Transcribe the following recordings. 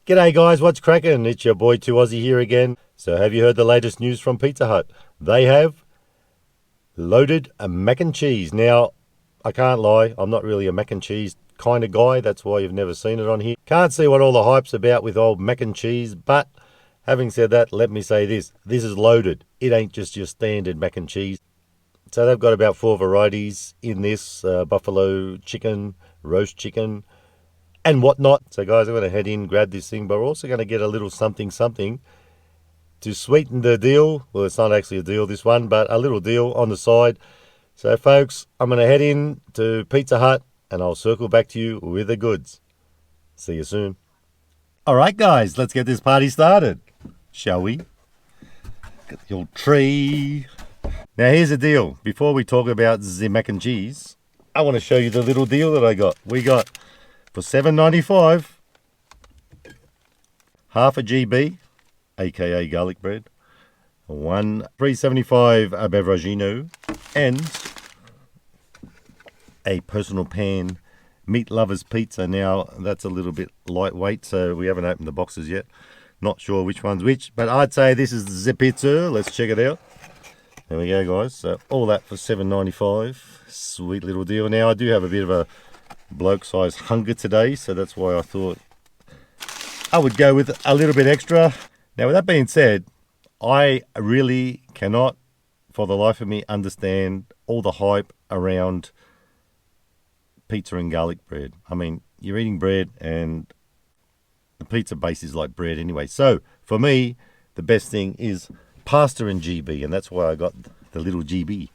G'day guys, what's cracking? It's your boy 2Aussie here again. So have you heard the latest news from Pizza Hut? They have loaded a mac and cheese. Now, I can't lie, I'm not really a mac and cheese kind of guy. That's why you've never seen it on here. Can't see what all the hype's about with old mac and cheese, but having said that, let me say this. This is loaded. It ain't just your standard mac and cheese. So they've got about 4 varieties in this. Buffalo chicken, roast chicken, and whatnot. So guys, I'm going to head in, grab this thing, but we're also going to get a little something to sweeten the deal. Well, it's not actually a deal, this one, but a little deal on the side. So folks, I'm going to head in to Pizza Hut and I'll circle back to you with the goods. See you soon. All right, guys, let's get this party started, shall we? Get the old tray. Now, here's the deal. Before we talk about the mac and cheese, I want to show you the little deal that I got. We got, for $7.95, half a GB, aka garlic bread, one $3.75 a Beveragino, and a personal pan meat lovers pizza. Now, that's a little bit lightweight, so we haven't opened the boxes yet. Not sure which one's which, but I'd say this is the pizza. Let's check it out. There we go, guys. So all that for $7.95. Sweet little deal. Now, I do have a bit of a bloke-size hunger today, so that's why I thought I would go with a little bit extra. Now, with that being said, I really cannot, for the life of me, understand all the hype around pizza and garlic bread. I mean, you're eating bread, and the pizza base is like bread anyway. So, for me, the best thing is pasta and GB, and that's why I got the little GB.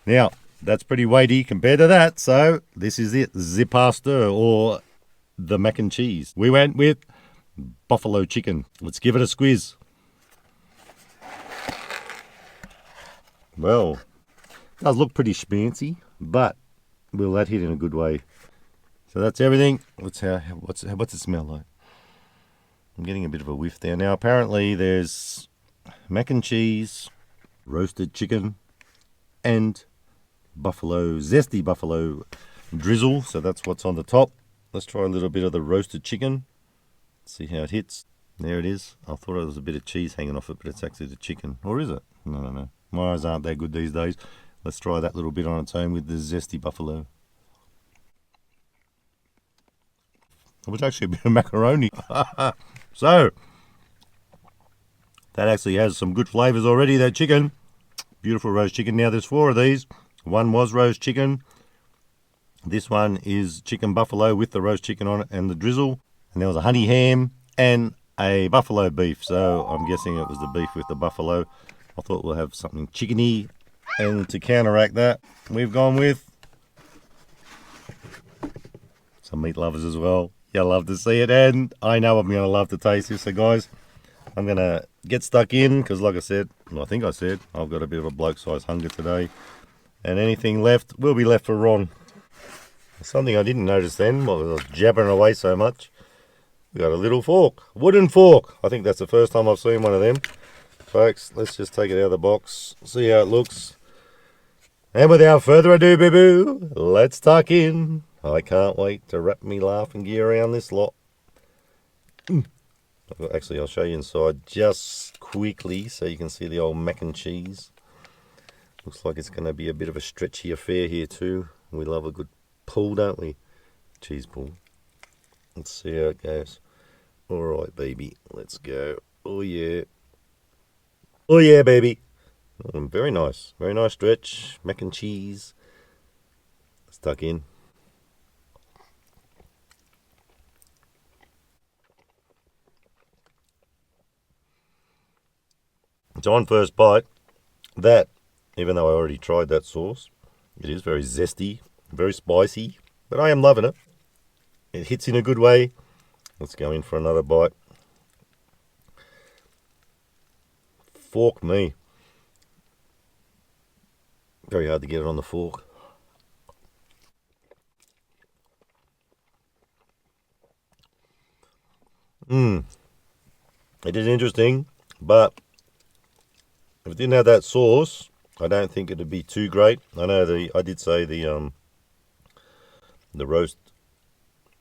Now, that's pretty weighty compared to that, so this is it, the pasta or the mac and cheese. We went with buffalo chicken. Let's give it a squeeze. Well, it does look pretty schmancy, but will that hit in a good way? So that's everything. What's it smell like? I'm getting a bit of a whiff there. Now, apparently there's mac and cheese, roasted chicken, and zesty buffalo drizzle. So that's what's on the top. Let's try a little bit of the roasted chicken. See how it hits. There it is. I thought it was a bit of cheese hanging off it, but it's actually the chicken. Or is it? No. My eyes aren't that good these days. Let's try that little bit on its own with the zesty buffalo. It was actually a bit of macaroni. So, that actually has some good flavours already, that chicken. Beautiful roast chicken. Now, there's 4 of these. One was roast chicken. This one is chicken buffalo with the roast chicken on it and the drizzle. And there was a honey ham and a buffalo beef. So, I'm guessing it was the beef with the buffalo. I thought we'll have something chickeny. And to counteract that, we've gone with some meat lovers as well. You'll love to see it, and I know I'm going to love to taste this. So, guys, I'm going to get stuck in because, like I said, I think I said, I've got a bit of a bloke-size hunger today. And anything left will be left for Ron. Something I didn't notice then while I was jabbering away so much. We got a little fork, wooden fork. I think that's the first time I've seen one of them. Folks, let's just take it out of the box, see how it looks. And without further ado, boo-boo, let's tuck in. I can't wait to wrap me laughing gear around this lot. Actually, I'll show you inside just quickly so you can see the old mac and cheese. Looks like it's going to be a bit of a stretchy affair here too. We love a good pull, don't we? Cheese pull. Let's see how it goes. Alright, baby. Let's go. Oh, yeah. Oh, yeah, baby. Very nice. Very nice stretch. Mac and cheese. Let's tuck in. So on first bite, that, even though I already tried that sauce, it is very zesty, very spicy, but I am loving it. It hits in a good way. Let's go in for another bite. Fork me. Very hard to get it on the fork. It is interesting, but if it didn't have that sauce, I don't think it'd be too great. I know I did say the roast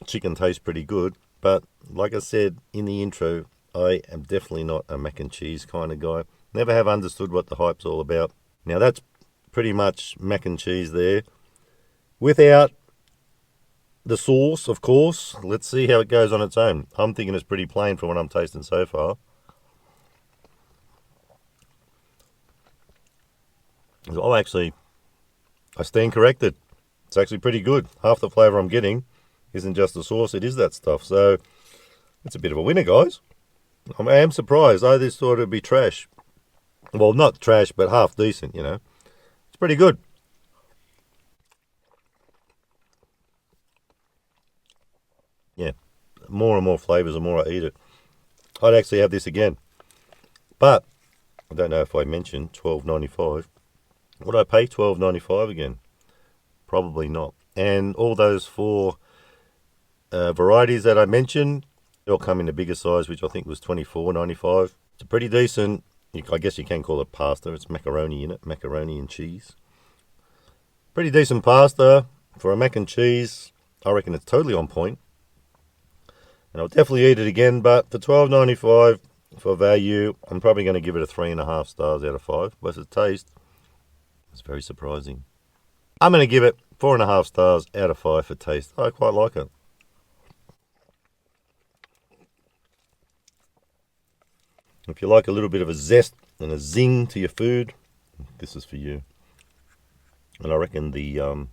chicken tastes pretty good, But like I said in the intro, I am definitely not a mac and cheese kind of guy. Never have understood what the hype's all about. Now that's pretty much mac and cheese there. Without the sauce, of course. Let's see how it goes on its own. I'm thinking it's pretty plain from what I'm tasting so far. Oh, actually, I stand corrected. It's actually pretty good. Half the flavour I'm getting isn't just the sauce, it is that stuff. So it's a bit of a winner, guys. I am surprised. I just thought it'd be trash. Well, not trash, but half decent, you know. It's pretty good. Yeah, more and more flavours the more I eat it. I'd actually have this again. But I don't know if I mentioned $12.95. Would I pay $12.95 again? Probably not. And all those four varieties that I mentioned, they all come in the bigger size, which I think was $24.95. It's a pretty decent, I guess you can call it pasta. It's macaroni in it, macaroni and cheese. Pretty decent pasta for a mac and cheese. I reckon it's totally on point. And I'll definitely eat it again, but for $12.95 for value, I'm probably going to give it a 3.5 stars out of 5. But the taste, it's very surprising. I'm going to give it 4.5 stars out of 5 for taste. I quite like it. If you like a little bit of a zest and a zing to your food, this is for you. And I reckon the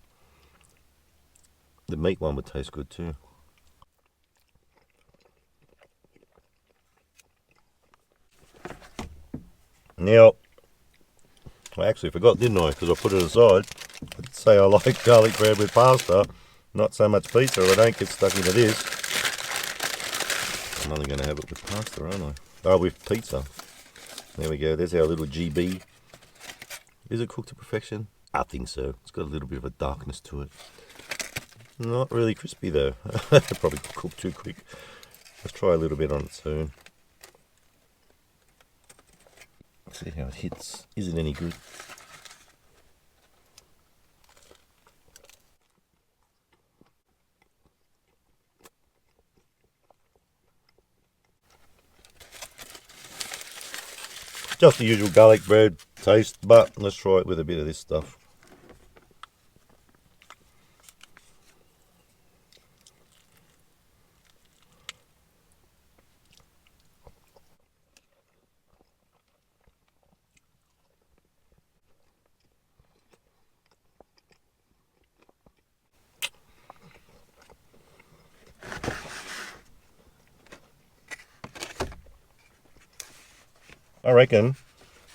meat one would taste good too. Now, I actually forgot, didn't I? Because I put it aside. I did say I like garlic bread with pasta, not so much pizza. I don't get stuck into this. I'm only going to have it with pasta, aren't I? Oh, with pizza. There we go. There's our little GB. Is it cooked to perfection? I think so. It's got a little bit of a darkness to it. Not really crispy though. Probably cooked too quick. Let's try a little bit on its own. See how it hits. Is it any good? Just the usual garlic bread taste, but let's try it with a bit of this stuff. I reckon,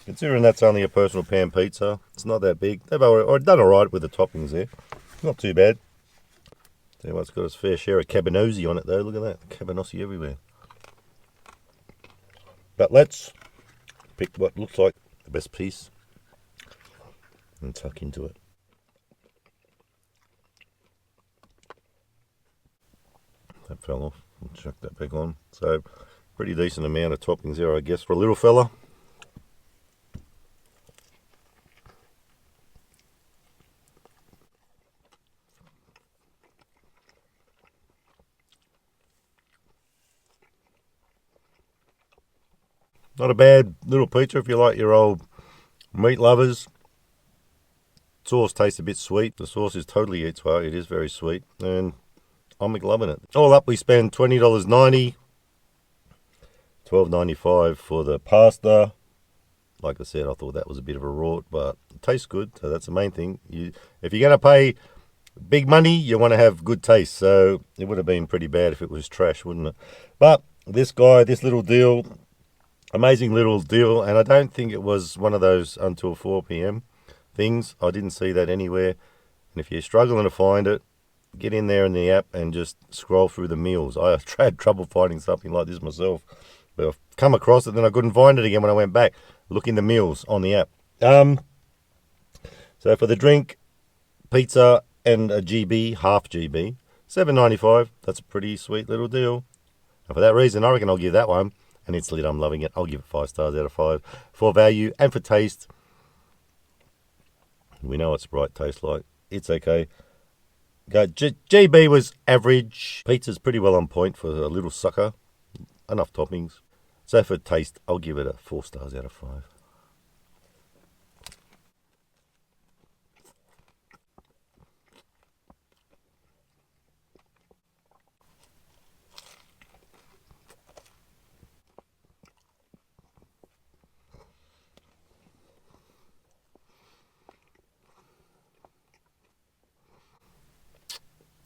considering that's only a personal pan pizza, it's not that big. They've already done alright with the toppings there. Not too bad. Tell you what, it's got its fair share of cabanossi on it though. Look at that. Cabanossi everywhere. But let's pick what looks like the best piece and tuck into it. That fell off. I'll chuck that back on. So, pretty decent amount of toppings there, I guess, for a little fella. Not a bad little pizza if you like your old meat lovers. Sauce tastes a bit sweet. The sauce is totally eats well. It is very sweet, and I'm loving it. All up, we spend $20.90, $12.95 for the pasta. Like I said, I thought that was a bit of a rort, but it tastes good, so that's the main thing. If you're going to pay big money, you want to have good taste. So it would have been pretty bad if it was trash, wouldn't it? But this guy, this little deal, amazing little deal, and I don't think it was one of those until 4 p.m. things. I didn't see that anywhere. And if you're struggling to find it, get in there in the app and just scroll through the meals. I had trouble finding something like this myself, but I've come across it, then I couldn't find it again when I went back. Look in the meals on the app. So for the drink, pizza and a GB, half GB, $7.95. That's a pretty sweet little deal. And for that reason, I reckon I'll give that one, and it's lit, I'm loving it, I'll give it 5 stars out of 5. For value and for taste, we know what Sprite tastes like. It's okay. GB was average. Pizza's pretty well on point for a little sucker. Enough toppings. So for taste, I'll give it a 4 stars out of 5.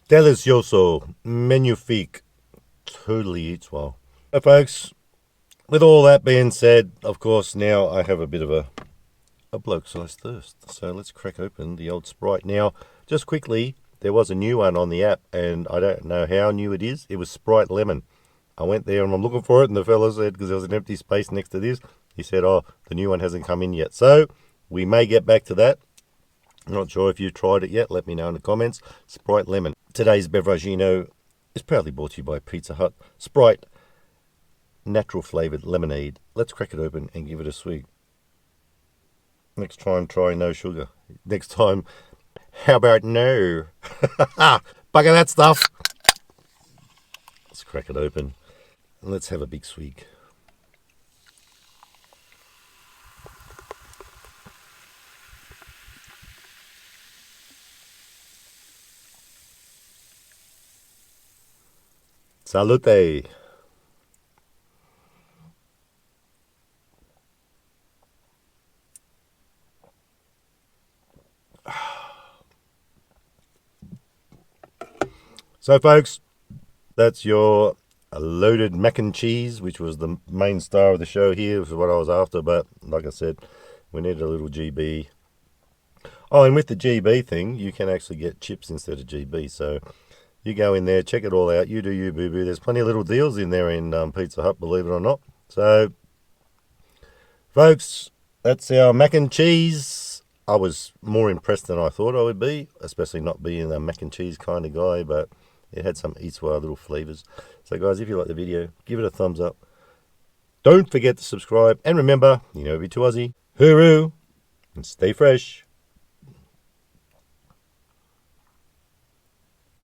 Delicioso. Magnifique. Totally eats well. So folks, with all that being said, of course, now I have a bit of a bloke-sized thirst. So let's crack open the old Sprite. Now, just quickly, there was a new one on the app, and I don't know how new it is. It was Sprite Lemon. I went there and I'm looking for it, and the fella said, because there was an empty space next to this, he said, oh, the new one hasn't come in yet. So we may get back to that. I'm not sure if you've tried it yet. Let me know in the comments. Sprite Lemon. Today's beveragino is proudly brought to you by Pizza Hut. Sprite natural flavoured lemonade. Let's crack it open and give it a swig. Next time, try no sugar. Next time, how about no? Bugger that stuff. Let's crack it open and let's have a big swig. Salute. So folks, that's your loaded mac and cheese, which was the main star of the show here, which is what I was after, but like I said, we needed a little GB. Oh, and with the GB thing, you can actually get chips instead of GB, so you go in there, check it all out, you do you, boo-boo. There's plenty of little deals in there in Pizza Hut, believe it or not. So, folks, that's our mac and cheese. I was more impressed than I thought I would be, especially not being a mac and cheese kind of guy, but it had some eats well little flavours. So guys, if you like the video, give it a thumbs up. Don't forget to subscribe. And remember, you know, be too Aussie. Hooroo. And stay fresh.